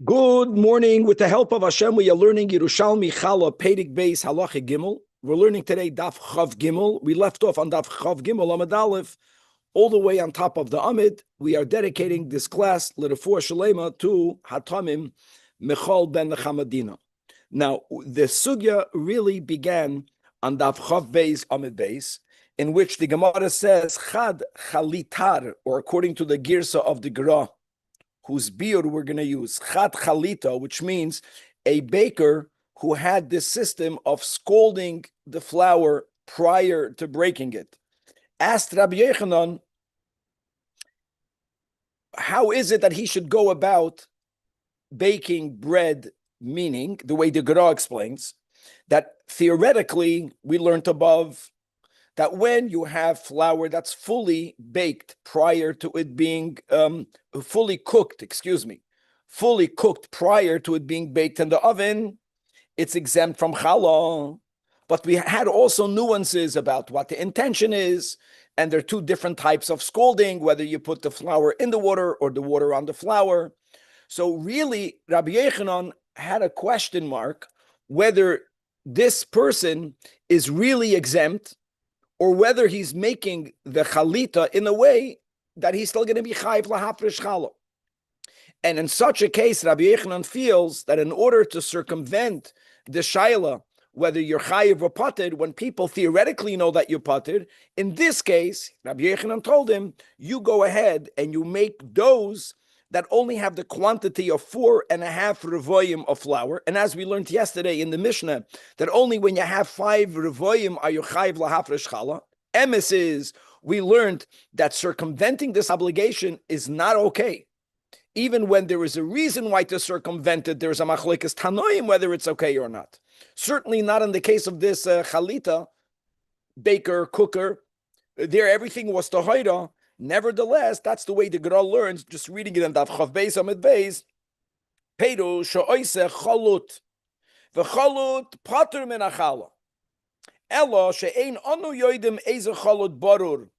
Good morning. With the help of Hashem, we are learning Yerushalmi Chala Pedig Beis Halacha Gimel. We're learning today Daf Chav Gimel. We left off on Daf Chav Gimel Amid Aleph, all the way on top of the Amid. We are dedicating this class L'Refuah Shalema to Hatamim Michal ben Chamadina. Now, the sugya really began on Daf Chav Beis Amid Beis, in which the Gemara says Chad Chalitar, or according to the Girsa of the Gra, whose biur we're going to use, Chat Chalita, which means a baker who had this system of scalding the flour prior to breaking it. Asked Rabbi Yochanan, how is it that he should go about baking bread, meaning, the way the Gra explains, that theoretically, we learned above, that when you have flour that's fully baked prior to it being fully cooked prior to it being baked in the oven, it's exempt from challah. But we had also nuances about what the intention is, and there are two different types of scalding, whether you put the flour in the water or the water on the flour. So really, Rabbi Yochanan had a question mark whether this person is really exempt, or whether he's making the chalita in a way that he's still going to be chayiv lahafresh challah. And in such a case, Rabbi Yochanan feels that in order to circumvent the shaila, whether you're chayiv or pated, when people theoretically know that you're pated, in this case, Rabbi Yochanan told him, you go ahead and you make doughs that only have the quantity of 4.5 revoyim of flour. And as we learned yesterday in the Mishnah, that only when you have 5 revoyim are you chayiv lahafresh challah. Emes is, we learned that circumventing this obligation is not okay. Even when there is a reason why to circumvent it, there's a machlekes tanoim whether it's okay or not. Certainly not in the case of this chalita, baker, cooker. There everything was tohaira. Nevertheless, that's the way the Gra learns, just reading it in Daf Chav Beis Amid Beis. Peru she'oise chalut, v'chalut pater min achala. Elo she'ein anu yoidim eze chalut barur.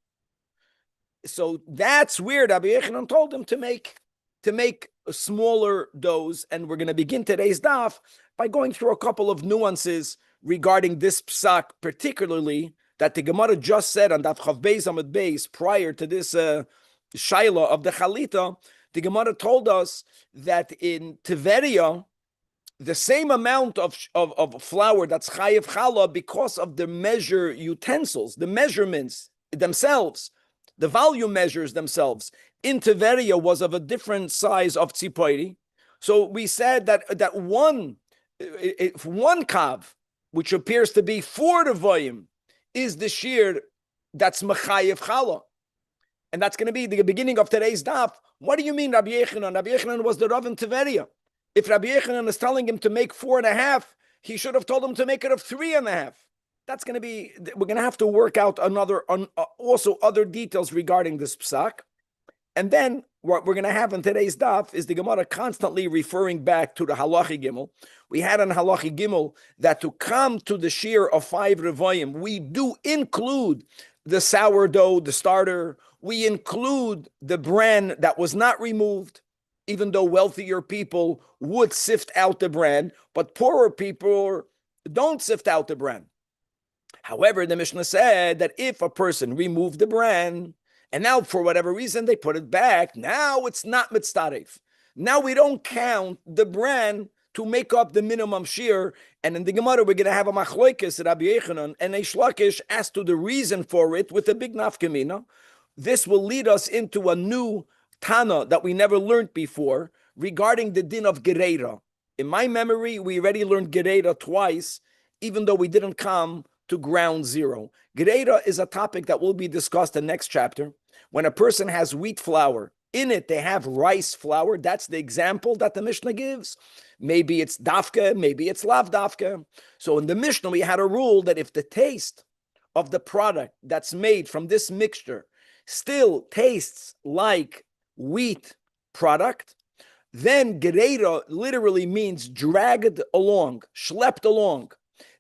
So that's weird. Rabbi Yochanan told him to make smaller doughs, and we're going to begin today's daf by going through a couple of nuances regarding this psak, particularly that the Gemara just said on Daf Chav Beis Amid Beis prior to this shaila of the chalita. The Gemara told us that in Tiveria, the same amount of flour that's chayiv challah, because of the measure utensils, the measurements themselves, the volume measures themselves, in Tiveria was of a different size of tzipori. So we said that one kav, which appears to be 4 revoyim, is the shear that's mechayev challah. And that's going to be the beginning of today's daf. What do you mean, Rabbi Yochanan? Rabbi Yochanan was the Rav in Tiveria. If Rabbi Yochanan is telling him to make 4.5, he should have told him to make it of 3.5. That's going to be, we're going to have to work out also other details regarding this psak. And then what we're going to have in today's daf is the Gemara constantly referring back to the Halachi Gimel. We had on Halachi Gimel that to come to the shear of 5 revoyim, we do include the sourdough, the starter. We include the bran that was not removed, even though wealthier people would sift out the bran, but poorer people don't sift out the bran. However, the Mishnah said that if a person removed the bran, and now, for whatever reason, they put it back, now it's not mitzdaref. Now we don't count the bran to make up the minimum shear. And in the Gemara, we're going to have a machlokes, Rabbi Yochanan and a Shlakish as to the reason for it with a big nafkamina. This will lead us into a new Tana that we never learned before regarding the din of Gereira. In my memory, we already learned Gereira twice, even though we didn't come to ground zero. Gereira is a topic that will be discussed in the next chapter. When a person has wheat flour, in it they have rice flour. That's the example that the Mishnah gives. Maybe it's dafka, maybe it's lav dafka. So in the Mishnah, we had a rule that if the taste of the product that's made from this mixture still tastes like wheat product, then gereira literally means dragged along, schlepped along.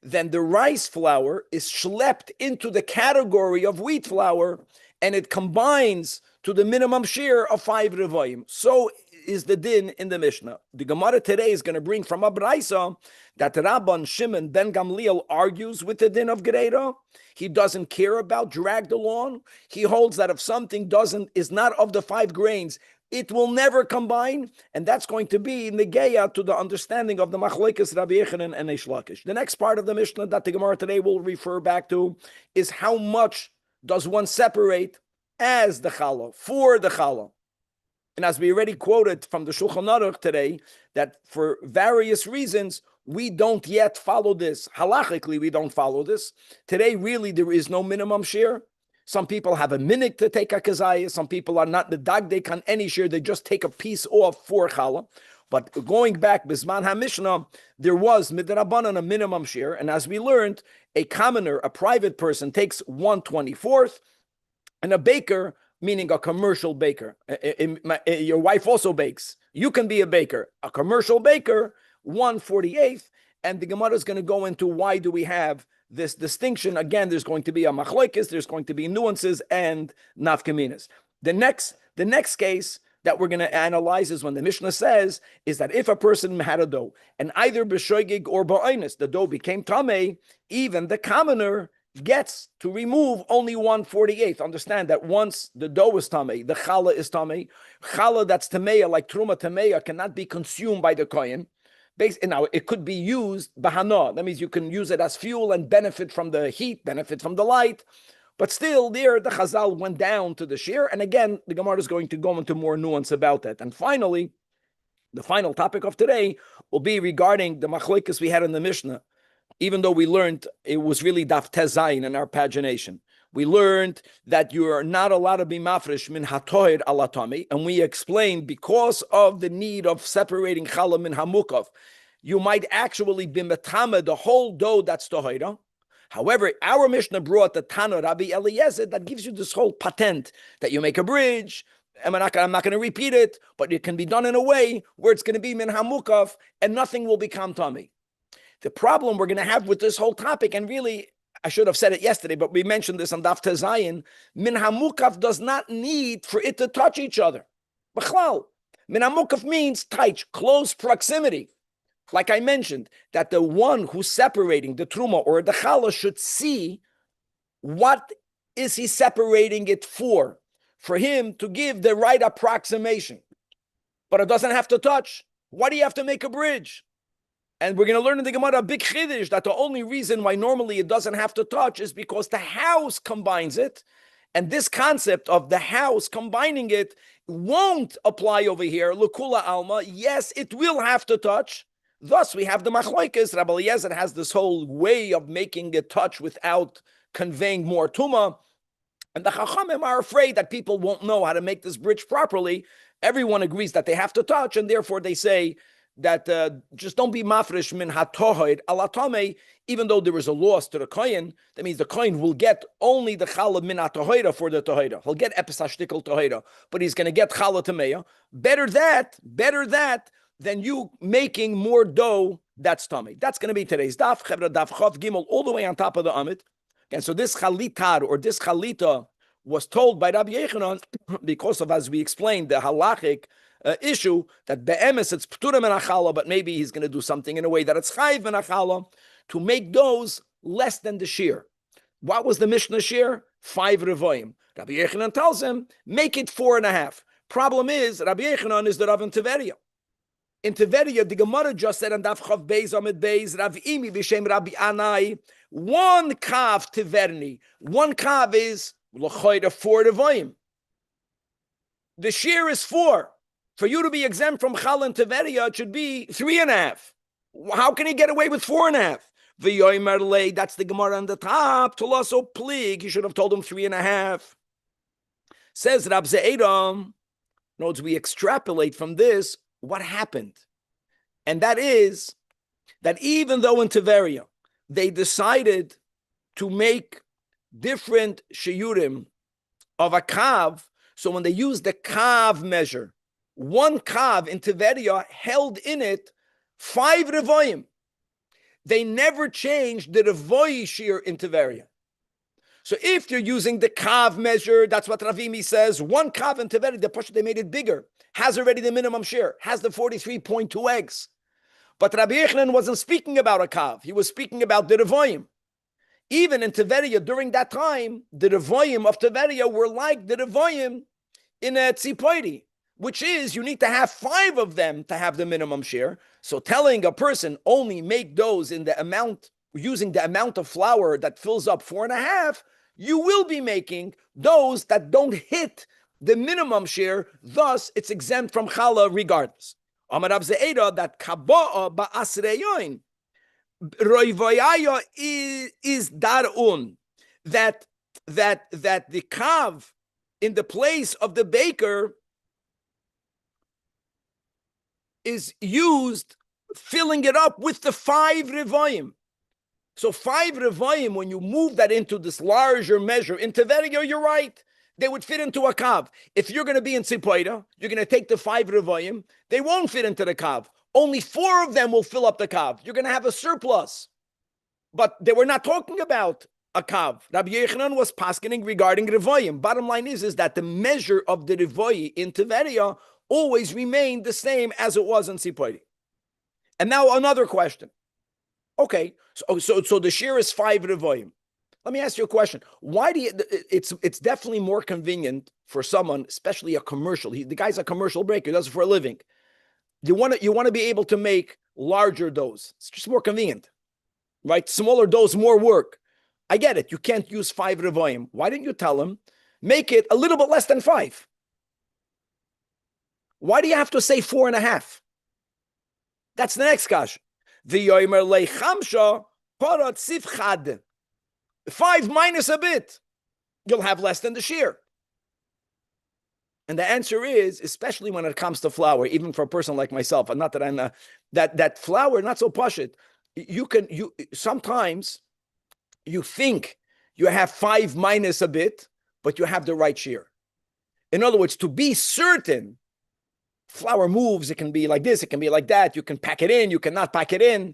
Then the rice flour is schlepped into the category of wheat flour, and it combines to the minimum shear of 5 revoyim. So is the din in the Mishnah. The Gemara today is going to bring from a Braisa that Rabban Shimon ben Gamliel argues with the din of Gereira. He doesn't care about dragged along. He holds that if something is not of the 5 grains, it will never combine, and that's going to be negeya to the understanding of the machlokes Rabbi Yechanan and Eish Lakish. The next part of the Mishnah that the Gemara today will refer back to is how much does one separate as the challah, for the challah. And as we already quoted from the Shulchan Aruch today, that for various reasons, we don't yet follow this. Halachically, we don't follow this. Today, really, there is no minimum share. Some people have a minute to take a kazayah. Some people are not the dagdek on any share. They just take a piece off for challah. But going back, Bisman HaMishnah, there was midrabanan a minimum share. And as we learned, a commoner, a private person, takes 1/24th, and a baker, meaning a commercial baker. Your wife also bakes. You can be a baker. A commercial baker, 1/48th. And the Gemara is going to go into why do we have this distinction. Again, there's going to be a machlokes, there's going to be nuances and nafkaminas. The next case that we're going to analyze is when the Mishnah says is that if a person had a dough and either b'shoigig or ba'oinus, the dough became tamei, even the commoner gets to remove only 1/48th. Understand that once the dough is tamei, the challah is tamei. Challah that's tameya, like truma tameya, cannot be consumed by the kohen. Now, it could be used bahana. That means you can use it as fuel and benefit from the heat, benefit from the light. But still, there, the Chazal went down to the shear. And again, the Gemara is going to go into more nuance about that. And finally, the final topic of today will be regarding the machlokes we had in the Mishnah. Even though we learned it was really daf tezayin in our pagination. We learned that you are not allowed to be mafresh min hatoir alatami, and we explained because of the need of separating challah min hamukaf, you might actually be metame the whole dough that's tohira. However, our Mishnah brought the Tana Rabbi Eliezer that gives you this whole patent that you make a bridge. I'm not going to repeat it, but it can be done in a way where it's going to be min hamukaf and nothing will become tummy. The problem we're going to have with this whole topic, and really, I should have said it yesterday, but we mentioned this on Daf Tezayin, min hamukaf does not need for it to touch each other. B'chlal, min hamukaf means tight, close proximity. Like I mentioned, that the one who's separating the truma or the challah should see what is he separating it for him to give the right approximation. But it doesn't have to touch. Why do you have to make a bridge? And we're going to learn in the Gemara a big chiddush that the only reason why normally it doesn't have to touch is because the house combines it. And this concept of the house combining it won't apply over here. L'kula alma, yes, it will have to touch. Thus, we have the machlokes. Rabbi Eliezer has this whole way of making it touch without conveying more tuma. And the Chachamim are afraid that people won't know how to make this bridge properly. Everyone agrees that they have to touch, and therefore they say that just don't be mafresh min hatohid alatame, even though there is a loss to the kohen. That means the kohen will get only the challah min hatohida for the tohida. He'll get epis tohida, but he's going to get challah tameya. Better that than you making more dough that's tummy. That's going to be today's daf, chevra daf chav gimel, all the way on top of the amit. And so this chalitar or this chalita was told by Rabbi Yechanan because of, as we explained, the halachic issue that be'emes it's p'tura min achala, but maybe he's going to do something in a way that it's chayiv min achala to make those less than the shear. What was the Mishnah shear? 5 revoim. Rabbi Yechanan tells him, make it 4.5. Problem is, Rabbi Yechanan is the Rav in Tiveria. In Tiveria, the Gemara just said, and Daf Chav Beis Amid Beis, Rav Imi b'shem Rabbi Anai, 1 kav Tiverni. 1 kav is l'choyda 4 revoim. The shear is 4. For you to be exempt from Chal and Tiveria, it should be 3.5. How can he get away with 4.5? V'yoymer that's the Gemara on the top. Tolaso plig, he should have told him 3.5. Says Rab Ze'edam. Notes we extrapolate from this what happened. And that is that even though in Tiveria, they decided to make different shiurim of a kav, so when they used the kav measure, 1 kav in Tiveria held in it 5 revoim. They never changed the revoi shear in Tiveria. So if you're using the kav measure, that's what Ravimi says. One kav in Teveri, the Pasha, they made it bigger, has already the minimum share, has the 43.2 eggs. But Rabbi Yochanan wasn't speaking about a kav. He was speaking about the revoyim. Even in Tveria, during that time, the revoyim of Tveria were like the revoyim in a Tzipoiri, which is you need to have 5 of them to have the minimum share. So telling a person only make those in the amount, using the amount of flour that fills up 4.5, you will be making those that don't hit the minimum share. Thus, it's exempt from challah regardless. Amar Rav Ze'eda that kaba'a ba'asreyoin roivoyaya is darun, that the kav in the place of the baker is used, filling it up with the 5 revoyim. So 5 revoyim, when you move that into this larger measure, in Tveria, you're right, they would fit into a kav. If you're going to be in Tzipoida, you're going to take the 5 revoyim, they won't fit into the kav. Only 4 of them will fill up the kav. You're going to have a surplus. But they were not talking about a kav. Rabbi Yochanan was paskening regarding revoyim. Bottom line is that the measure of the revoyi in Tveria always remained the same as it was in Tzipoida. And now another question. Okay, so the share is 5 revoyim. Let me ask you a question. Why do you? It's definitely more convenient for someone, especially a commercial. The guy's a commercial breaker. He does it for a living. You want to be able to make larger doughs. It's just more convenient, right? Smaller doughs, more work. I get it. You can't use 5 revoyim. Why didn't you tell him make it a little bit less than 5? Why do you have to say 4.5? That's the next question. The yomer leichamsha parot sifchad. 5 minus a bit, you'll have less than the shear. And the answer is, especially when it comes to flour, even for a person like myself, and not that I'm that flour, not so pashut. You sometimes you think you have 5 minus a bit, but you have the right shear. In other words, to be certain, flour moves, it can be like this, it can be like that, you can pack it in, you cannot pack it in.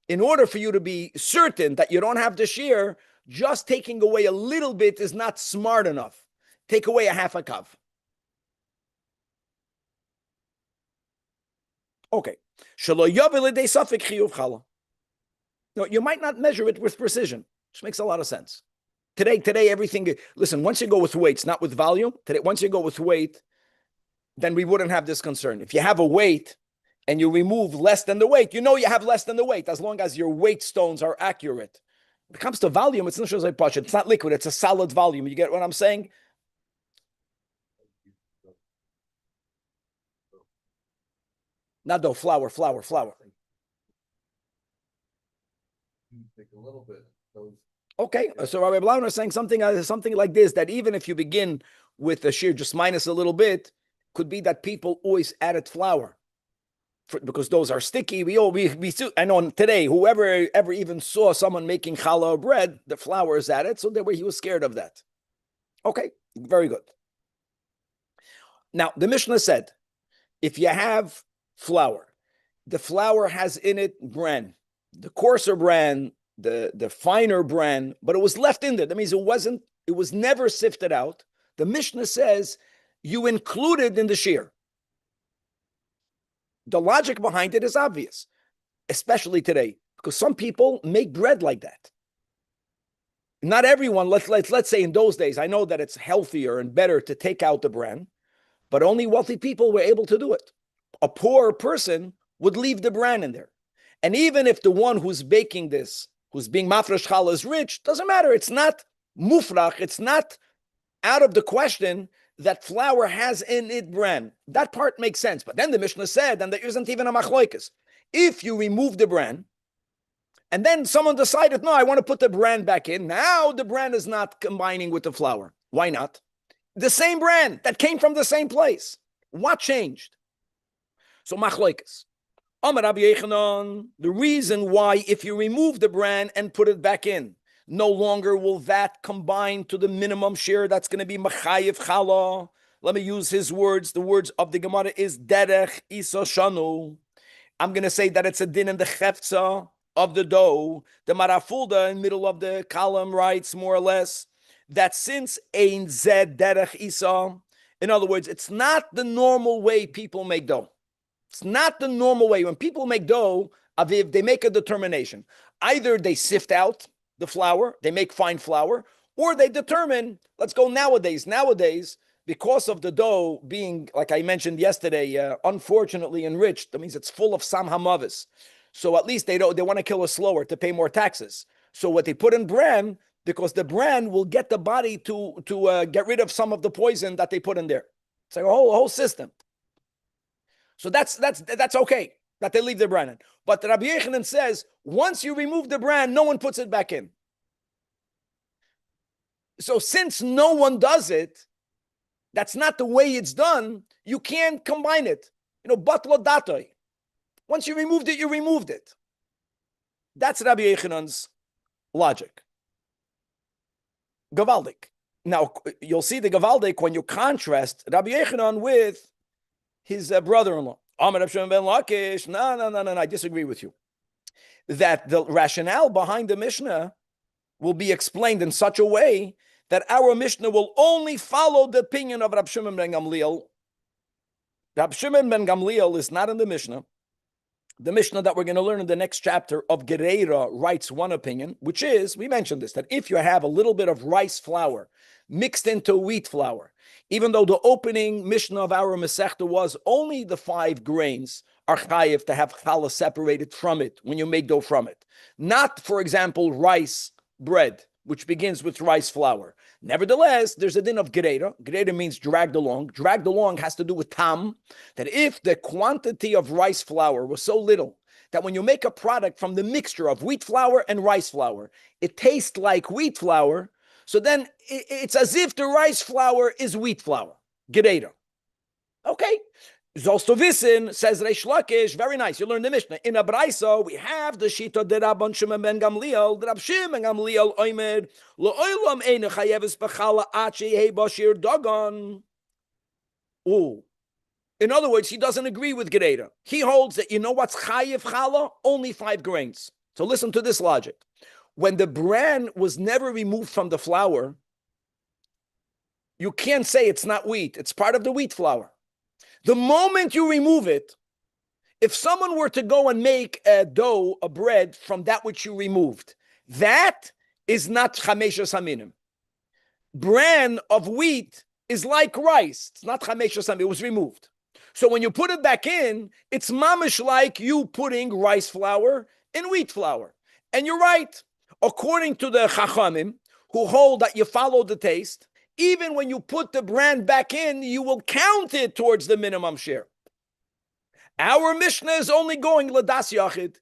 In order for you to be certain that you don't have the shear, just taking away a little bit is not smart enough. Take away a half a kav. Okay. No, you might not measure it with precision, which makes a lot of sense. Today, everything, listen, once you go with weights, not with volume, once you go with weight, then we wouldn't have this concern. If you have a weight and you remove less than the weight, you know you have less than the weight, as long as your weight stones are accurate. When it comes to volume, it's not just like pashut. It's not liquid. It's a solid volume. You get what I'm saying? Not dough, flour. Take a little bit. Okay, so Rabbi Blau is saying something like this, that even if you begin with a shear just minus a little bit, could be that people always added flour. Because those are sticky. I know today, whoever ever even saw someone making challah or bread, the flour is added, so he was scared of that. Okay, very good. Now, the Mishnah said, if you have flour, the flour has in it bran, the coarser bran, the finer bran, but it was left in there. That means it was never sifted out. The Mishnah says you included in the shear. The logic behind it is obvious, especially today, because some people make bread like that. Not everyone, let's say in those days, I know that it's healthier and better to take out the bran, but only wealthy people were able to do it. A poor person would leave the bran in there. And even if the one who's baking this, who's being mafresh challah, is rich, doesn't matter. It's not mufrach, it's not out of the question that flour has in it bran. That part makes sense. But then the Mishnah said, and there isn't even a machloikas. If you remove the bran, and then someone decided, no, I want to put the bran back in, now the bran is not combining with the flour. Why not? The same bran that came from the same place. What changed? So machloikas. Amar Rabbi Yochanan, the reason why if you remove the bran and put it back in, no longer will that combine to the minimum share that's going to be machayev challah. Let me use his words. The words of the Gemara is derech isa shanu. I'm going to say that it's a din in the cheftza of the dough. The Marafulda in the middle of the column writes more or less that since ein zed derech isa, in other words, it's not the normal way people make dough. It's not the normal way. When people make dough, aviv, they make a determination. Either they sift out the flour, they make fine flour, or they determine, let's go nowadays. Nowadays, because of the dough being, like I mentioned yesterday, unfortunately enriched, that means it's full of sam hamavis. So at least they want to kill us slower to pay more taxes. So what they put in bran, because the bran will get the body to get rid of some of the poison that they put in there. It's like a whole system. So that's okay that they leave the bran in. But Rabbi Yechanan says once you remove the bran, no one puts it back in. So since no one does it, that's not the way it's done. You can't combine it. Batlo datoi. Once you removed it, you removed it. That's Rabbi Yechanan's logic. Gavaldik. Now, you'll see the Gavaldik when you contrast Rabbi Yechanan with his brother-in-law. Amar Rav Shimon ben Lakish. No, I disagree with you. That the rationale behind the Mishnah will be explained in such a way that our Mishnah will only follow the opinion of Rav Shimon ben Gamliel. Rav Shimon ben Gamliel is not in the Mishnah. The Mishnah that we're going to learn in the next chapter of Gereira writes one opinion, which is, we mentioned this, that if you have a little bit of rice flour mixed into wheat flour, even though the opening Mishnah of our Masechta was only the 5 grains are chayiv to have challah separated from it when you make dough from it. Not, for example, rice bread, which begins with rice flour. Nevertheless, there's a din of gereira. Gereira means dragged along. Dragged along has to do with tam, that if the quantity of rice flour was so little that when you make a product from the mixture of wheat flour and rice flour, it tastes like wheat flour, so then it's as if the rice flour is wheat flour. Gereira. Okay. Zolstovisin says Reish Lakish, very nice. You learn the Mishnah. In a Braisa, we have the Shita de Rabban Shimon ben Gamliel. The Rab Shimon ben Gamliel oimed lo'olam ein chayeves b'chala achi hey bashir dagon. Oh, in other words, he doesn't agree with Gereira. He holds that what's chayev chala? Only 5 grains. So listen to this logic. When the bran was never removed from the flour, you can't say it's not wheat. It's part of the wheat flour. The moment you remove it, if someone were to go and make a dough, a bread from that which you removed, that is not chameshas haminim. Bran of wheat is like rice. It's not chameshas haminim. It was removed. So when you put it back in, it's mamish like you putting rice flour in wheat flour. And you're right. According to the chachamim, who hold that you follow the taste, even when you put the bran back in, you will count it towards the minimum share. Our Mishnah is only going ladas yachid.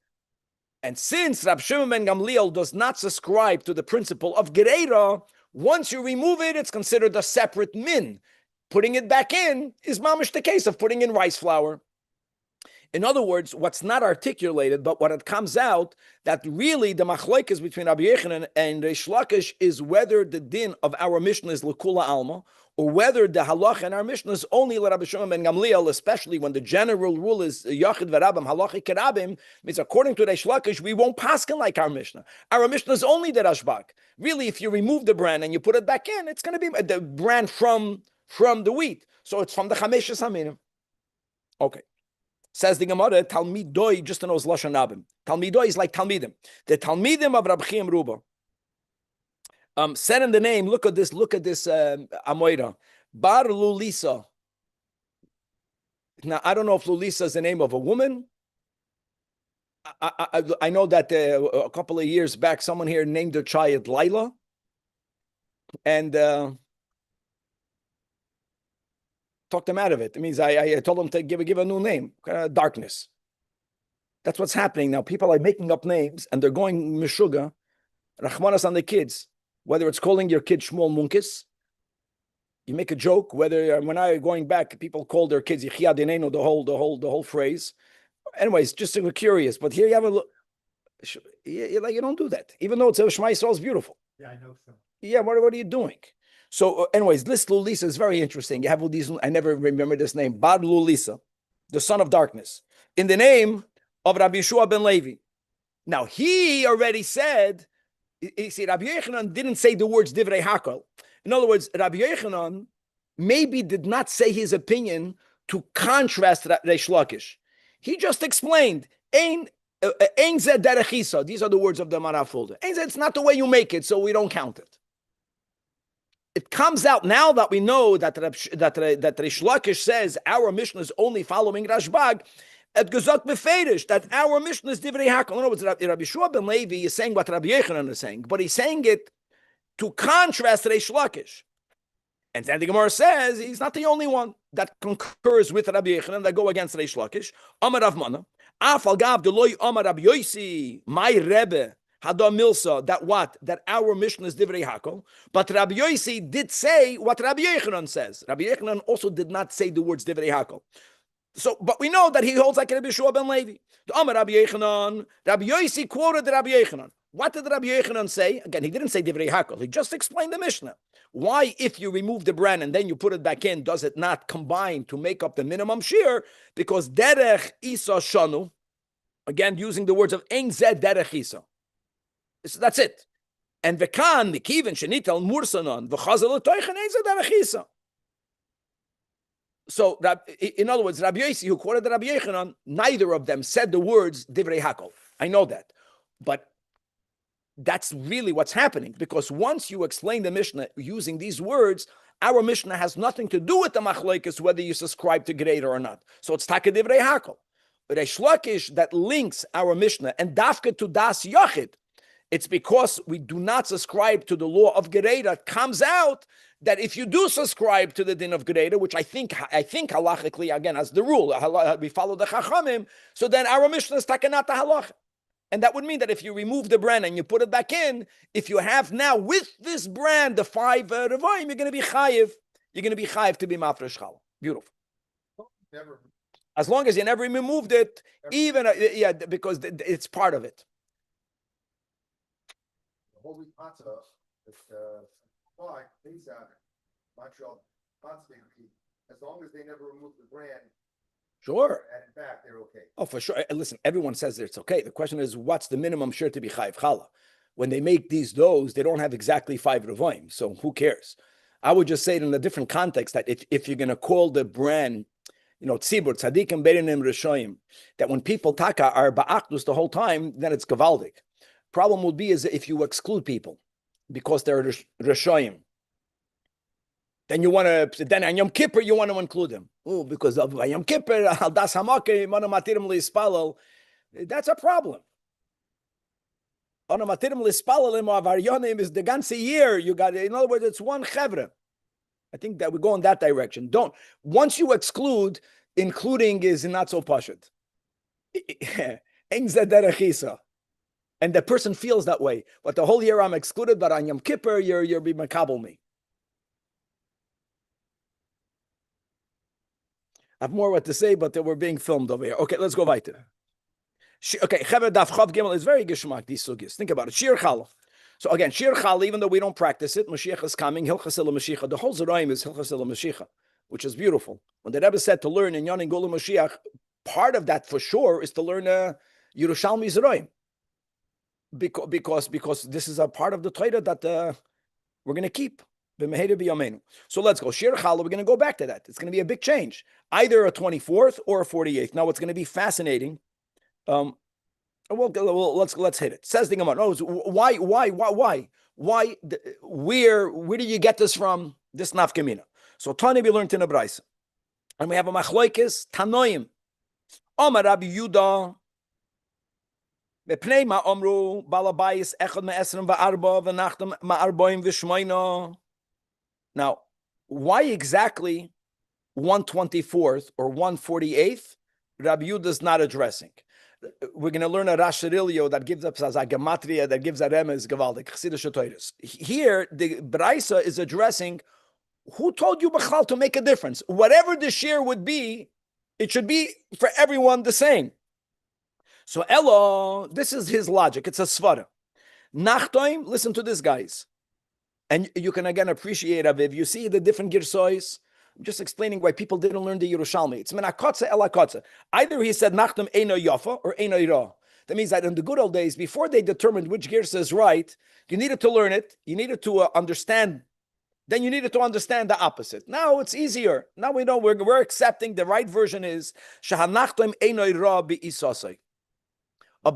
And since Rab Shimon ben Gamliel does not subscribe to the principle of gereira, once you remove it, it's considered a separate min. Putting it back in is mamish the case of putting in rice flour. In other words, what's not articulated, but what it comes out, that really the machlokes between Rabbi Yechanan and Reish Lakish is whether the din of our Mishnah is l'kula alma, or whether the halacha in our Mishnah is only Rabbi Shimon ben Gamliel, especially when the general rule is yachid v'rabim, halachi kerabim, means according to Reish Lakish, we won't paskin like our Mishnah. Our Mishnah is only the rashbak. Really, if you remove the bran and you put it back in, it's going to be the bran from the wheat. So it's from the chameshas haminim. Okay. Says the Gemara, Talmidoi, just to know his Lashon Rabim. Talmidoi is like Talmidim. The Talmidim of Rabbi Chaim Ruba. Said in the name, look at this Amoira. Bar Lulisa. Now, I don't know if Lulisa is the name of a woman. I know that a couple of years back, someone here named their child Laila. And talked them out of it. It means I told them to give a new name, darkness. That's what's happening now. People are making up names and they're going mishuga, rachmanas on the kids. Whether it's calling your kid Shmuel Munkis, you make a joke. Whether when I going back, people call their kids Yichya Dinenu, the whole phrase. Anyways, just curious. But here you have a look. You don't do that, even though it's Shema Yisrael is beautiful. Yeah, I know so. Yeah, what are you doing? So, anyways, this Lulisa is very interesting. You have all these, I never remember this name, Bar Lulisa, the son of darkness, in the name of Rabbi Yeshua ben Levi. Now, he already said, you see, Rabbi Yechanan didn't say the words Divrei Hakol. In other words, Rabbi Yochanan maybe did not say his opinion to contrast Reish Lakish. He just explained, Ein zeh derech Isa. These are the words of the Marav folder. Ein zeh, it's not the way you make it, so we don't count it. It comes out now that we know that Reish Lakish says our Mishnah is only following Rashbag. At Gezot Befedish, that our Mishnah is Divrei Hakel. In other words, Rabbi Shua ben Levi is saying what Rabbi Yochanan is saying, but he's saying it to contrast Reish Lakish. And then the Gemara says he's not the only one that concurs with Rabbi Yochanan that go against Reish Lakish. Amar Rav Mana, Afal Gav Deloy Amar Rabbi Yosi, my Rebbe Hadam Milsa. That what? That our Mishnah is Divrei Hakel. But Rabbi Yosi did say what Rabbi Yochanan says. Rabbi Yochanan also did not say the words Divrei Hakel. So, but we know that he holds like Rabbi Shua ben Levi. The Amar Rabbi Yochanan, Rabbi Yosi quoted Rabbi Yochanan. What did Rabbi Yochanan say? Again, he didn't say Divrei Hakel. He just explained the Mishnah. Why, if you remove the bran and then you put it back in, does it not combine to make up the minimum shear? Because derech isa shanu, again, using the words of ein zeh derech isa. So that's it. And v'kan mikiven shenital mursanon v'chazal l'toichen ein zeh derech isa. So, in other words, Rabbi Yosi, who quoted Rabbi Yochanan, neither of them said the words Divrei Hakel. I know that. But that's really what's happening, because once you explain the Mishnah using these words, our Mishnah has nothing to do with the machlokes, whether you subscribe to Greater or not. So it's Taka Divrei Hakel. Reish Lakish that links our Mishnah and Dafka to Das Yachid, it's because we do not subscribe to the law of Gereira. Comes out that if you do subscribe to the din of Gereira, which I think halachically, again, as the rule, we follow the Chachamim, so then our Mishnah is takanat halach. And that would mean that if you remove the brand and you put it back in, if you have now with this brand the 5 revaim, you're going to be chayiv. You're going to be chayiv to be mafresh challah. Beautiful. Never. As long as you never removed it, even because it's part of it. Holy Pata, why things out Montreal as long as they never remove the brand. Sure. And in fact, they're okay. Oh, for sure. Listen, everyone says that it's okay. The question is, what's the minimum sure to be chayiv challah? When they make these doughs, they don't have exactly 5 revaim, so who cares? I would just say it in a different context that if you're going to call the brand, tzibur, tzadikim, berinim, rishoyim, that when people taka are ba'achdus the whole time, then it's gavaldik. Problem would be is if you exclude people because they're rishoyim. Then on Yom Kippur you want to include them. Oh, because of Yom Kippur, al das hamake, manu matirim lispalel. That's a problem. Manu matirim lispalel im avaryonim is the ganze year. You got, in other words, it's one chevra. I think that we go in that direction. Once you exclude, including is not so pashut. And the person feels that way. But the whole year I'm excluded, but on Yom Kippur you're be makabel me. I have more what to say, but we're being filmed over here. Okay, let's go weiter. Okay, Chever Daf Chav Gimel is very geschmack, these sugis. Think about it. Shir Challah. So again, Shir Challah, even though we don't practice it, Mashiach is coming, Hilchas Ela Mashiach. The whole Zerayim is Hilchas Ela Mashiach, which is beautiful. When the Rebbe said to learn in Yonin Gula Mashiach, part of that for sure is to learn Yerushalmi Zerayim. Because this is a part of the Torah that we're going to keep. So let's go. Shir Challah, we're going to go back to that. It's going to be a big change. Either a 24th or a 48th. Now, what's going to be fascinating, let's hit it. Says the Gemara, why? Where do you get this from? This nafkamina. So Tani we learned in a Braisa. And we have a machloikis, Tanoim. Omar Rabbi Yudah, Mepnei ma omru, Balabayis, Echad me'esrim va'arba, v'nachtam ma'arboim v'shmoina. Now, why exactly 124th or 148th? Rabbi Yudah is not addressing. We're going to learn a Rashirilio that gives us a gematria, that gives a remez gavaldik chassidische Torahs. Here, the Braisa is addressing who told you Bechal to make a difference. Whatever the share would be, it should be for everyone the same. So Elo, this is his logic. It's a svara. Nachtoim, listen to this, guys. And you can again appreciate Aviv. You see the different girsois. I'm just explaining why people didn't learn the Yerushalmi. It's menakotze elakotze. Either he said nachtam eino yafa or eino ira. That means that in the good old days, before they determined which girsa is right, you needed to learn it. You needed to understand then you needed to understand the opposite. Now it's easier. Now we know we're accepting the right version is Shahanachtem Einoi Ra Bi'isasai. A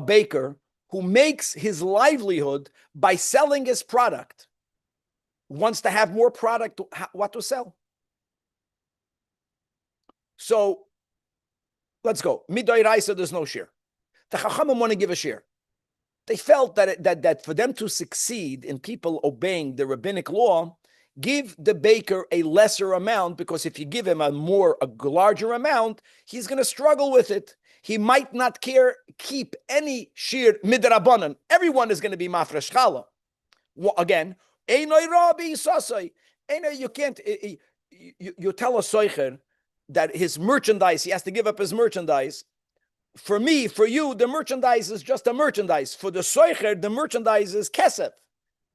baker who makes his livelihood by selling his product wants to have more product, what to sell. So let's go. Midai Raisa, there's no share. The Chachamim want to give a share. They felt that for them to succeed in people obeying the rabbinic law, give the baker a lesser amount, because if you give him a larger amount, he's going to struggle with it. He might not keep any shir midrabanan. Everyone is going to be mafresh chala. Again, einoi rabbi sasai. You can't. You tell a soicher that his merchandise, he has to give up his merchandise. For me, for you, the merchandise is just a merchandise. For the soicher, the merchandise is kesef,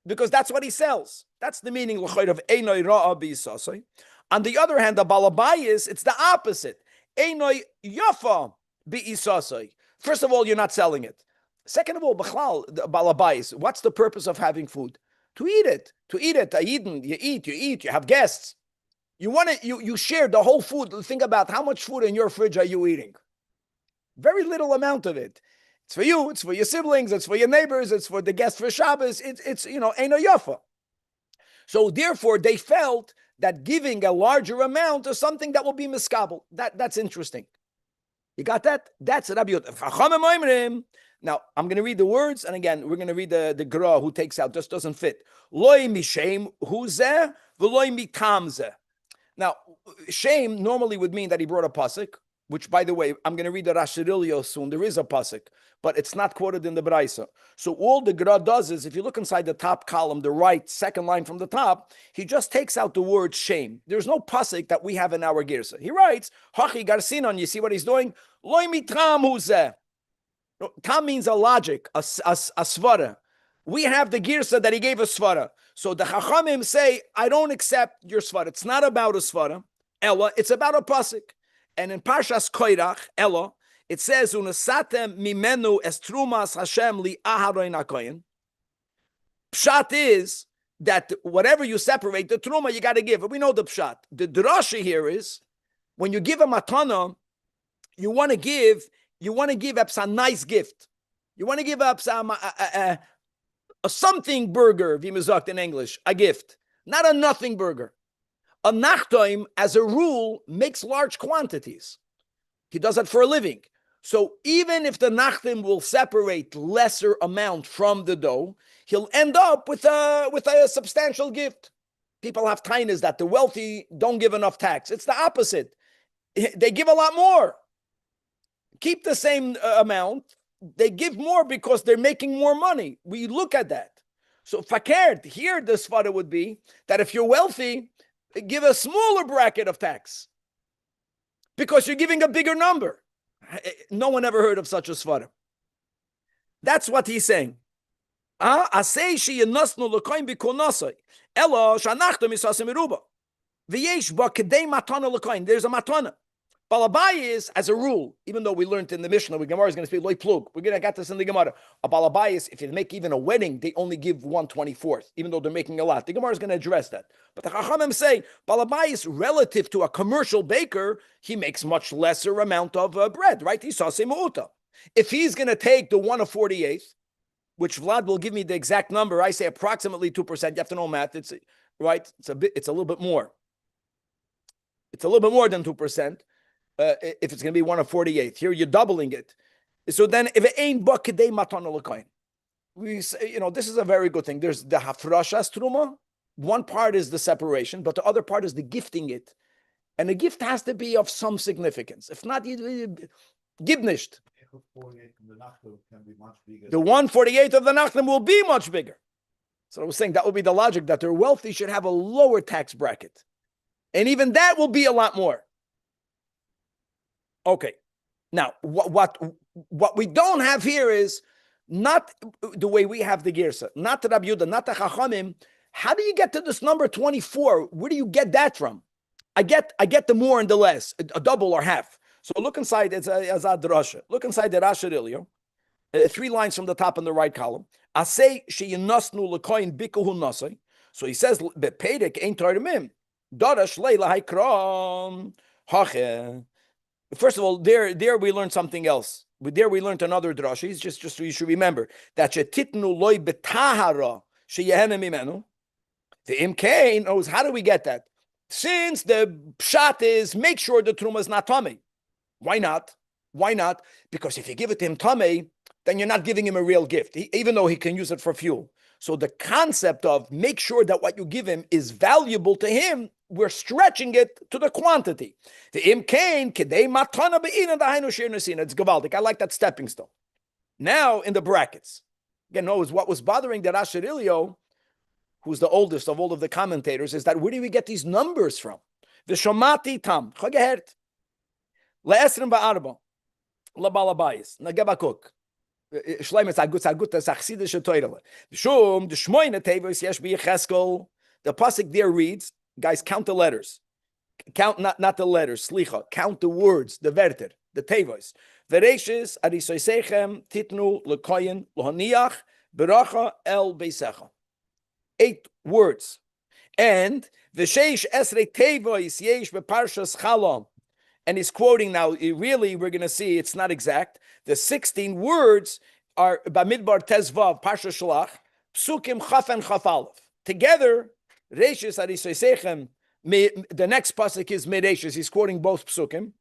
because that's what he sells. That's the meaning of einoi rabbi sasai. On the other hand, the balabayis, it's the opposite. Einoi yafa. First of all, you're not selling it. Second of all, balabais, what's the purpose of having food? To eat it. You eat, you have guests. You want it, you share the whole food. Think about how much food in your fridge are you eating? Very little amount of it. It's for you, it's for your siblings, it's for your neighbors, it's for the guests for Shabbos, it's Eino Yafa. So therefore, they felt that giving a larger amount is something that will be miskabel. That's interesting. You got that? That's Rabbi Yotam. Now, I'm going to read the words, and again, we're going to read the Gra who takes out, just doesn't fit. Loi mishem huzeh, v'loi mitamzeh. Now, shame normally would mean that he brought a pasuk, which, by the way, I'm going to read the Rashirilio soon. There is a pasuk, but it's not quoted in the Braisa. So all the Gra does is, if you look inside the top column, the right second line from the top, he just takes out the word shame. There's no pasuk that we have in our Girsa. He writes, Hachi Garsinon, you see what he's doing? Loi mitram huzeh. Tam means a logic, a svara. We have the girsa that he gave a svara. So the Chachamim say, I don't accept your svara. It's not about a svara, Ella. It's about a pasuk. And in Parshas Koirach, Ella, it says, Unasatem mimenu es trumas Hashem li aharon hakoyin. Pshat is that whatever you separate, the truma you got to give. We know the pshat. The drasha here is, when you give a matana, you want to give up a nice gift. You want to give up some a something burger, v'mizakt in English, a gift, not a nothing burger. A nachtoim, as a rule, makes large quantities. He does it for a living. So even if the nachtim will separate lesser amount from the dough, he'll end up with a substantial gift. People have tainas that the wealthy don't give enough tax. It's the opposite. They give a lot more. Keep the same amount. They give more because they're making more money. We look at that. So fakert, here the svara would be that if you're wealthy, give a smaller bracket of tax because you're giving a bigger number. No one ever heard of such a svara. That's what he's saying. There's a matana. Balabai is, as a rule, even though we learned in the Mishnah, the Gemara is going to speak loy plug. We're going to get this in the Gemara. A balabai is, if you make even a wedding, they only give 1/24th, even though they're making a lot. The Gemara is going to address that. But the Chachamim say, balabai is relative to a commercial baker, he makes much lesser amount of bread, right? He saw semuuta. If he's going to take the 1/48th, which Vlad will give me the exact number, I say approximately 2%. You have to know math. It's right. It's a little bit more. It's a little bit more than 2%. If it's going to be 1/48th, here you're doubling it. So then, if it ain't bakadei matana l'koyin, we say, this is a very good thing. There's the hafrashas truma. One part is the separation, but the other part is the gifting it, and the gift has to be of some significance. If not, you give nisht. The 1/48th of the nachlim will be much bigger. So I was saying that would be the logic that their wealthy should have a lower tax bracket, and even that will be a lot more. Okay, now what we don't have here is not the way we have the Girsa, not the Rabbi Yehuda, not the Chachamim. How do you get to this number 24? Where do you get that from? I get the more and the less, a double or half. So look inside, it's a drasha. Look inside the Rasha Ilio, 3 lines from the top in the right column. Asay sheyinasnu lekoyin bikuhu nasay. So he says, "Bepedek ain't Torah Darash leila haikram hache." First of all, there we learned something else. There we learned another drasha. Just so you should remember that shetitnu loy betahara sheyehene mimenu. The imkain knows how do we get that? Since the pshat is make sure the truma is not tummy. Why not? Why not? Because if you give it to him tummy, then you're not giving him a real gift, even though he can use it for fuel. So the concept of make sure that what you give him is valuable to him, we're stretching it to the quantity. The imkain kedei matana be'ina dahainu shir nesina. It's gavaldik. I like that stepping stone. Now in the brackets, again, notice what was bothering the Rashi Ilio, who's the oldest of all of the commentators, is that where do we get these numbers from? The shomati tam chagehert le'esrim ba'arba labalabayis nagebakuk. The pasuk there reads, guys, count the letters. Count not the letters, slicha. Count the words, the verter, the tevos. Vereishis arisoisechem titnu lekoyin lohaniach beracha el beisecha. 8 words. And v'sheish esrei tevos yesh beparshas chalom. And he's quoting now, really, we're going to see it's not exact. The 16 words are Bamidbar Tezvav, Parsha Shalach, Psukim Chaf and Chaf Aleph. Together, Reishis Arisosechem, the next pasuk is Mereishis. He's quoting both Psukim,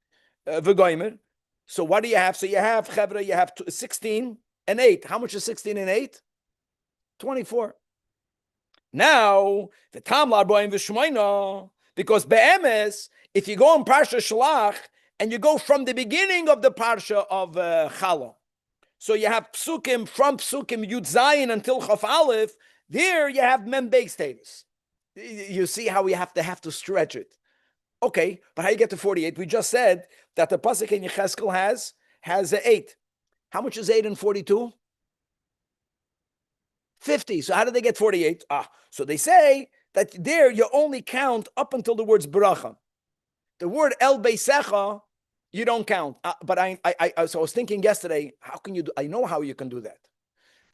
V'goymer. So what do you have? So you have, Chevra, you have 16 and 8. How much is 16 and 8? 24. Now, the Tamlar Boim V'shmoina, because Be'emes, if you go in Parsha Shalach and you go from the beginning of the Parsha of Chala, so you have Psukim from Psukim Yud Zayin until Chaf Aleph, there you have Mem Beis Tevis. You see how we have to stretch it. Okay, but how you get to 48? We just said that the pasuk in Yecheskel has 8. How much is 8 and 42? 50. So how did they get 48? So they say that there you only count up until the words bracha. The word el beisecha, you don't count. But so I was thinking yesterday, how can you do? I know how you can do that,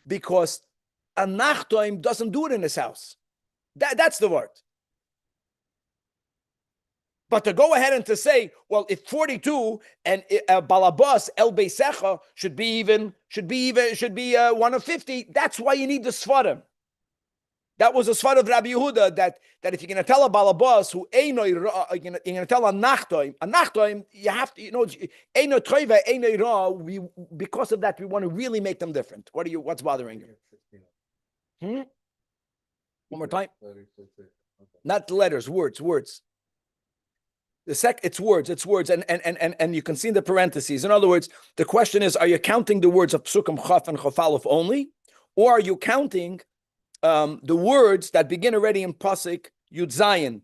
because a nachtoim doesn't do it in his house. That's the word. But to go ahead and to say, well, if 42 and balabas el beisecha should be 1 of 50, that's why you need the sfarim. That was a svar of Rabbi Yehuda that if you're going to tell a balabas who einoi, you're going to tell a nachtoim, you have to, einoi troiva, einoi ra. Because of that, we want to really make them different. What's bothering you? One more time. Not letters, words. It's words, and you can see in the parentheses. In other words, the question is: are you counting the words of psukim chaf and chaf aleph only, or are you counting the words that begin already in pasuk Yud Zayin,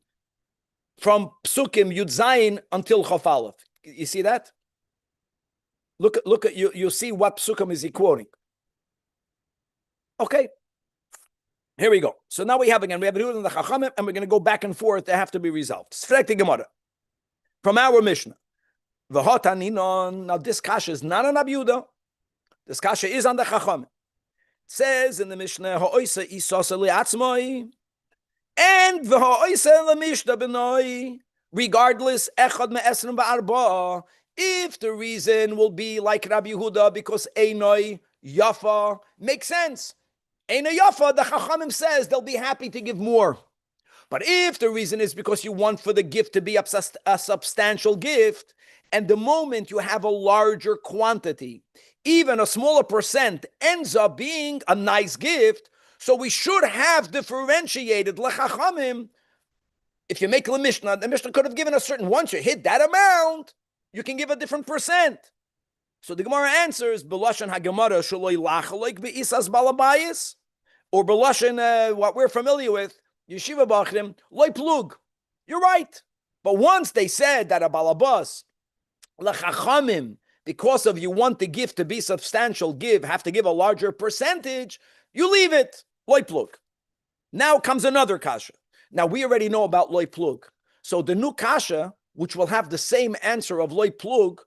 from psukim Yud Zayin until Chaf Aleph? You see that? Look at you. You see what psukim is he quoting? Okay, here we go. So now we have the Yehuda and the Chachamim, and we're going to go back and forth. They have to be resolved. Sfrekti Gemara from our Mishnah. Now this kasha is not on Rabbi Yehuda. This kasha is on the Chachamim. Says in the Mishnah, ha'oisa isasa li'atzmai, and v'ha'oisa l'mishta b'noi, regardless, echad me'esrim ba'arba, if the reason will be like Rabbi Yehuda, because einoi yafa makes sense. Einoi yafa, the Chachamim says they'll be happy to give more. But if the reason is because you want for the gift to be a substantial gift, and the moment you have a larger quantity, even a smaller percent ends up being a nice gift, so we should have differentiated lechachamim. If you make the Mishnah could have given a certain, once you hit that amount, you can give a different percent. So the Gemara answers, B'lashon HaGemara shaloi lachaloik be'isas balabayis, or B'lashon, what we're familiar with, Yeshiva Bachrim, loy plug. You're right. But once they said that a balabas, lechachamim, because of you want the gift to be substantial, have to give a larger percentage, you leave it. Loy plug. Now comes another kasha. Now we already know about loy plug. So the new kasha, which will have the same answer of loy plug,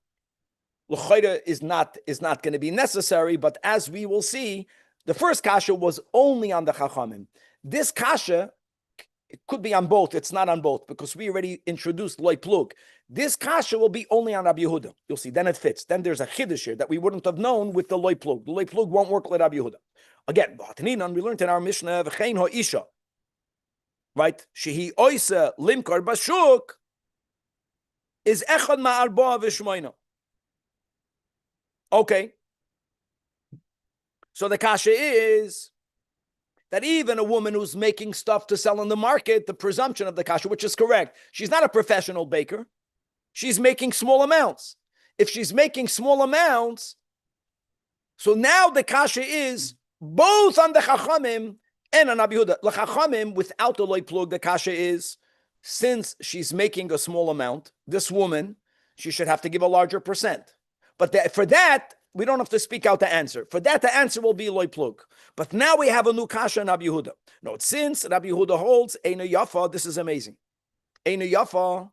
l'chayda is not going to be necessary, but as we will see, the first kasha was only on the chachamim. This kasha It could be on both. It's not on both because we already introduced loy plug. This kasha will be only on Rabbi Yehuda. You'll see. Then it fits. Then there's a chiddush here that we wouldn't have known with the loy plug. The loy plug won't work with Rabbi Yehuda. Again, we learned in our Mishnah, v'chein ha'isha, right? Shehi oisa limkar bashuk is echad ma'arba v'shmoina. Okay. So the kasha is that even a woman who's making stuff to sell in the market, the presumption of the kasha, which is correct, she's not a professional baker. She's making small amounts. If she's making small amounts, so now the kasha is both on the chachamim and on Rabbi Yehuda. The chachamim, without the loy plug, the kasha is, since she's making a small amount, this woman, she should have to give a larger percent. But for that, we don't have to speak out the answer. For that, the answer will be loy plug. But now we have a new kasha in Rabbi Yehuda. No, since Rabbi Yehuda holds Eina Yafa, this is amazing. Eina Yafa,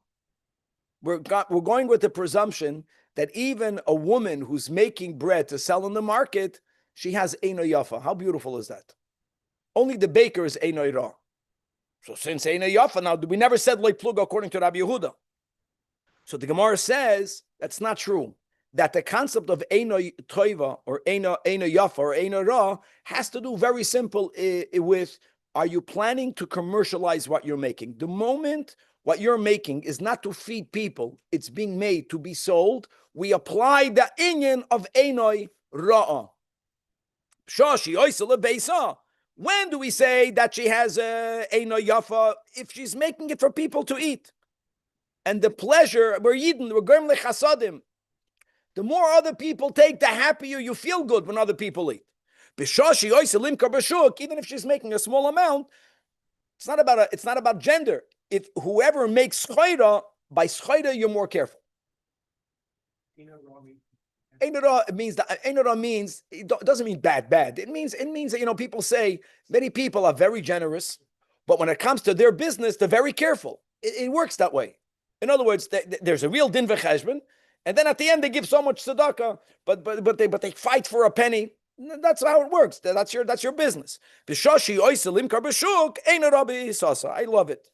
we're going with the presumption that even a woman who's making bread to sell in the market, she has Eina Yafa. How beautiful is that? Only the baker is Eina Ra. So since Eina Yafa, now we never said loy plug according to Rabbi Yehuda. So the Gemara says that's not true. That the concept of Eino Toiva or Eino Yafa or Eino Ra has to do very simple with, are you planning to commercialize what you're making? The moment what you're making is not to feed people, it's being made to be sold, we apply the inyan of Eino Ra'a. Shoshi Oisele Beisa. When do we say that she has Eino Yafa? If she's making it for people to eat. And the pleasure, we're Yidden, we're Gem Lechasadim. The more other people take, the happier you feel good when other people eat. Even if she's making a small amount, it's not about gender. If whoever makes schayra, by schayra you're more careful. Einara means that Einara means it doesn't mean bad. It means that people say many people are very generous, but when it comes to their business, they're very careful. It works that way. In other words, there's a real din v'cheshbon. And then at the end they give so much tzedakah, but they fight for a penny. That's how it works. That's your business. I love it.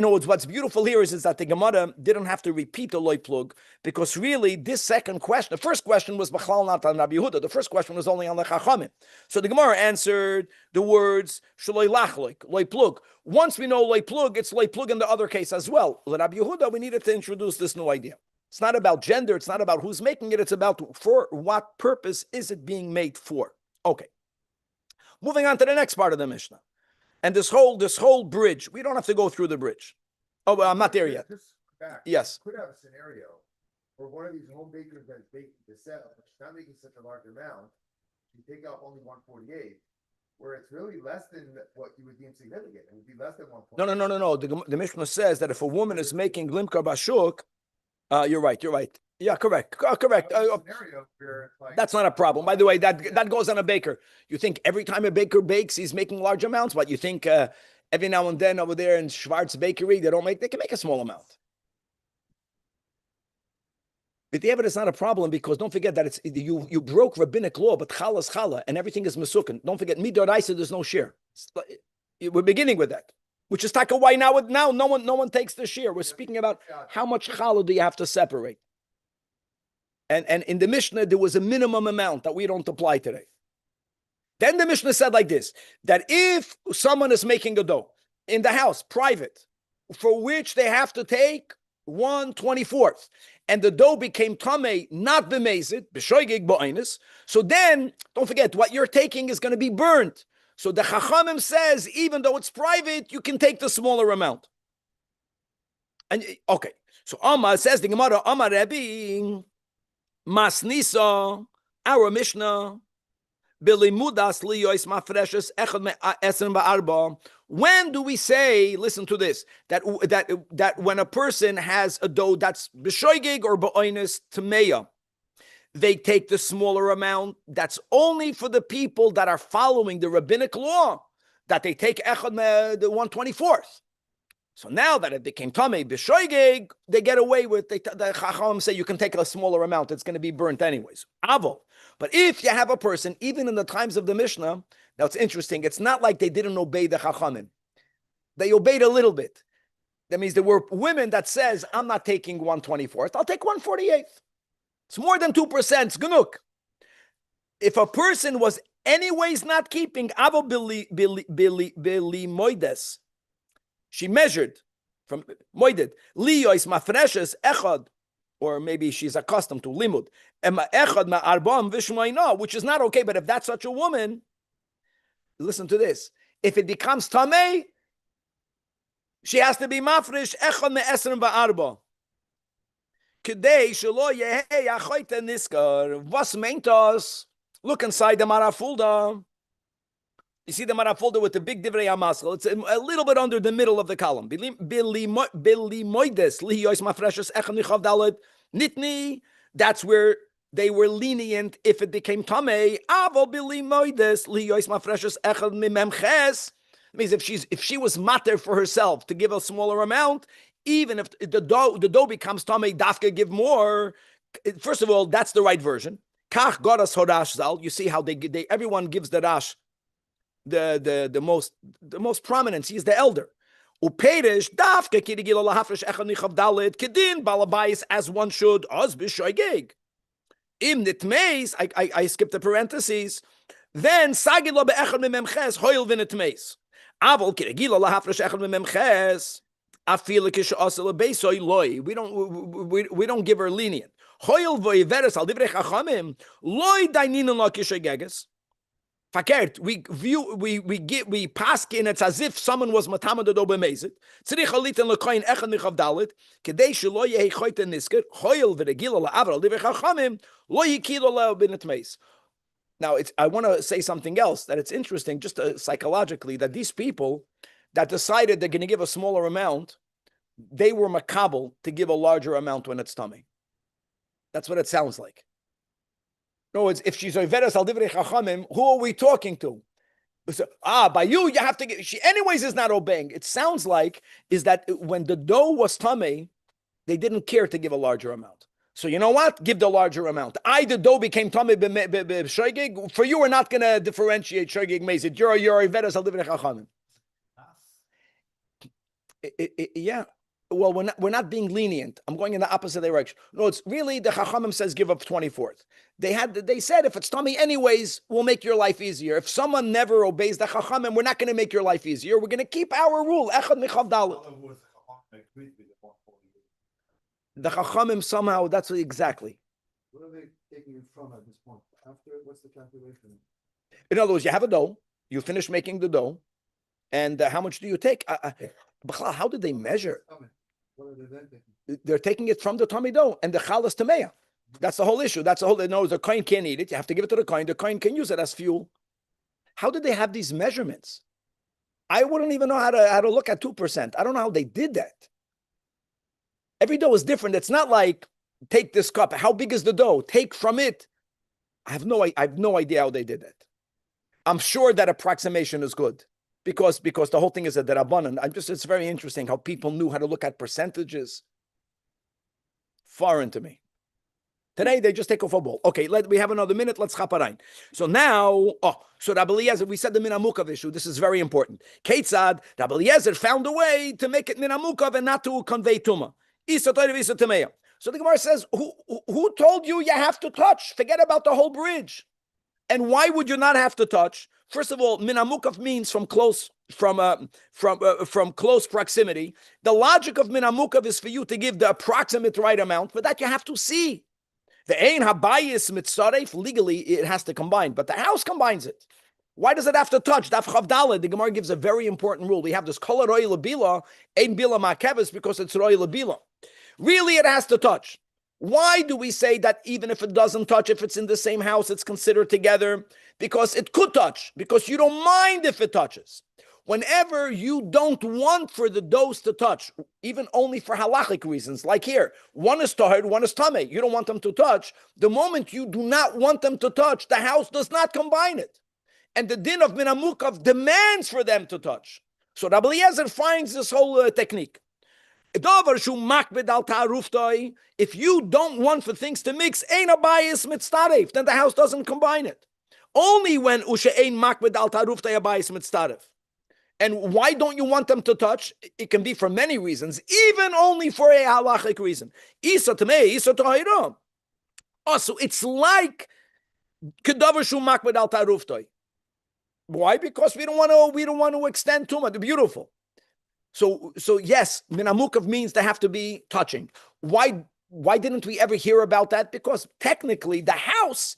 What's beautiful here is that the Gemara didn't have to repeat the loy plug, because really this second question, the first question was b'chlal not on Rabbi Yehuda. The first question was only on the Chachamim. So the Gemara answered the words shaloi lachloik loy plug. Once we know loy plug, it's loy plug in the other case as well. Rabbi Yehuda, we needed to introduce this new idea. It's not about gender. It's not about who's making it. It's about for what purpose is it being made for. Okay. Moving on to the next part of the Mishnah. And this whole bridge, we don't have to go through the bridge. Oh, well, I'm not there yet. Yes. Could have a scenario where one of these home bakers that's baking the set, which is not making such a large amount, you take out only 148, where it's really less than what you would deem significant. It would be less than 148. No. The Mishnah says that if a woman is making limkar bashuk, you're right. Yeah, correct. That's not a problem. By the way, that goes on a baker. You think every time a baker bakes, he's making large amounts? What you think? Every now and then over there in Schwartz Bakery, they can make a small amount. But the evidence is not a problem, because don't forget that you broke rabbinic law, but challah is challah, and everything is mesukin. Don't forget, midoraisa, there's no share. We're beginning with that. Which is taka why now no one takes the share. We're speaking about how much challah do you have to separate. And in the Mishnah, there was a minimum amount that we don't apply today. Then the Mishnah said like this, that if someone is making a dough in the house, private, for which they have to take 1/24th, and the dough became tamei, not b'mezid, b'shoigig b'oinus, so then, don't forget, what you're taking is going to be burnt. So the Chachamim says, even though it's private, you can take the smaller amount. And okay, so Amar says the Gemara, Amar Rabbi, Masnisa, our Mishnah, Bilimudas liyois mafreshes echad me'esen ba'arba. When do we say, listen to this, that when a person has a dough that's b'shoigig or ba'oinus tameya, they take the smaller amount. That's only for the people that are following the rabbinic law, that they take echad the 1/24th. So now that it became tamei b'shoigig, they get away with the Chacham say you can take a smaller amount. It's going to be burnt anyways. Avo. But if you have a person, even in the times of the Mishnah, now it's interesting. It's not like they didn't obey the Chachamim. They obeyed a little bit. That means there were women that says, I'm not taking 1/24th, I'll take 1/48th. It's more than 2%. It's genug. If a person was anyways not keeping, avo bili moides, she measured from moided, liyois mafreshes echad, or maybe she's accustomed to limud, echad ma'arbam vishmayna, which is not okay, but if that's such a woman, listen to this. If it becomes tamei, she has to be mafresh echad me'esrim va'arba. Kedei shelo yehei achoyte niskar. Was meint us? Look inside the Marafulda. You see the Marafulda with the big divrei hamaschal. It's a little bit under the middle of the column. Nitni. That's where they were lenient if it became tamei. Means if she was mater for herself to give a smaller amount, even if the dough becomes tamei, dafka give more. First of all, that's the right version. Kach goras horash zal. You see how they everyone gives the rash the most prominence. He is the elder. Uperish dafke kirigil lahafresh echad nichav dalet kedin balabais as one should as b'shoigeg. Im nitmeis. I skipped the parentheses. Then sagid lo beechad mememches hoil v'nitmeis. Avol kirigil lahafresh echad mememches. Afilikish asel beisoy loy. We don't give her lenient. Hoil voiveres al divrei chachamim loy dainin la kishageges. Fakert, we paskin. It's as if someone was matama the dobe mezit. Tzrich aliten lekoin echad michav dalet kedei shelo yehi choyte nisker hoil v'regila la'avar al divrei chachamim lo yikilo leo binet meis. Now, I want to say something else that it's interesting, just psychologically, that these people that decided they're going to give a smaller amount, they were makabel to give a larger amount when it's tummy. That's what it sounds like. No, it's if she's oiveres al divrei chachamim, who are we talking to? So, by you have to get. She anyways is not obeying. It sounds like is that when the dough was tummy, they didn't care to give a larger amount. So you know what? Give the larger amount. The dough became tummy b'shoigig. For you, we're not going to differentiate shoigig mezid. You're oiveres al divrei chachamim. Yeah. Well, we're not being lenient. I'm going in the opposite direction. No, it's really the Chachamim says give up 24th. They said if it's tummy anyways, we'll make your life easier. If someone never obeys the Chachamim, we're not going to make your life easier. We're going to keep our rule. Echad michav dalet. The Chachamim somehow, that's exactly. What are they taking it from at this point? After, what's the calculation? In other words, you have a dough, you finish making the dough, and how much do you take? How did they measure? What are they then taking? They're taking it from the tummy dough and the chalas tameya. That's the whole issue. That's the whole. No, the kohen can't eat it. You have to give it to the kohen. The kohen can use it as fuel. How did they have these measurements? I wouldn't even know how to look at 2%. I don't know how they did that. Every dough is different. It's not like take this cup. How big is the dough? Take from it. I have no idea how they did that. I'm sure that approximation is good. Because the whole thing is a derabanan. It's very interesting how people knew how to look at percentages. Foreign to me. Today they just take off a ball. Okay, we have another minute. Let's chaparain. So now, so Rabbi Eliezer, we said the minamukav issue. This is very important. Ketzad, Rabbi Eliezer found a way to make it minamukav and not to convey tuma. Isa toiv isa tameya. So the Gemara says, who told you have to touch? Forget about the whole bridge. And why would you not have to touch? First of all, minamukav means from close proximity. The logic of minamukav is for you to give the approximate right amount, but that you have to see. The ein habayis mitzaref, legally it has to combine, but the house combines it. Why does it have to touch? Daf chavdalad. The Gemara gives a very important rule. We have this kol roy lebila, ein bila makeves, because it's roy lebila. Really, it has to touch. Why do we say that even if it doesn't touch, if it's in the same house, it's considered together? Because it could touch, because you don't mind if it touches. Whenever you don't want for the doughs to touch, even only for halachic reasons, like here, one is tahir, one is tameh, you don't want them to touch. The moment you do not want them to touch, the house does not combine it. And the din of minamukav demands for them to touch. So Rabbi Eliezer finds this whole technique. If you don't want for things to mix, ain't a bias mitztaref, then the house doesn't combine it. Only when ushe'ein makbed al taruftai a bias mitztaref. And why don't you want them to touch? It can be for many reasons, even only for a halachic reason. Isa tamei, isa tahira. Also, it's like kedavar shu makbed al taruftoi. Why? Because we don't want to extend too much. Beautiful. So yes, minamukav means they have to be touching. Why didn't we ever hear about that? Because technically the house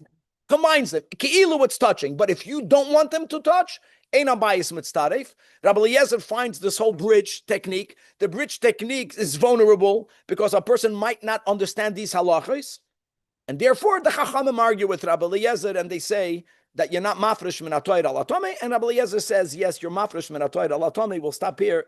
combines it. Ke'ilu it's touching, but if you don't want them to touch, ein abayis mitztaref. Rabbi Eliezer finds this whole bridge technique. The bridge technique is vulnerable because a person might not understand these halachos, and therefore the Chachamim argue with Rabbi Eliezer and they say that you're not mafresh min hatoyr al atome, and Rabbi Eliezer says yes, you're mafresh min hatoyr al atome. We'll stop here.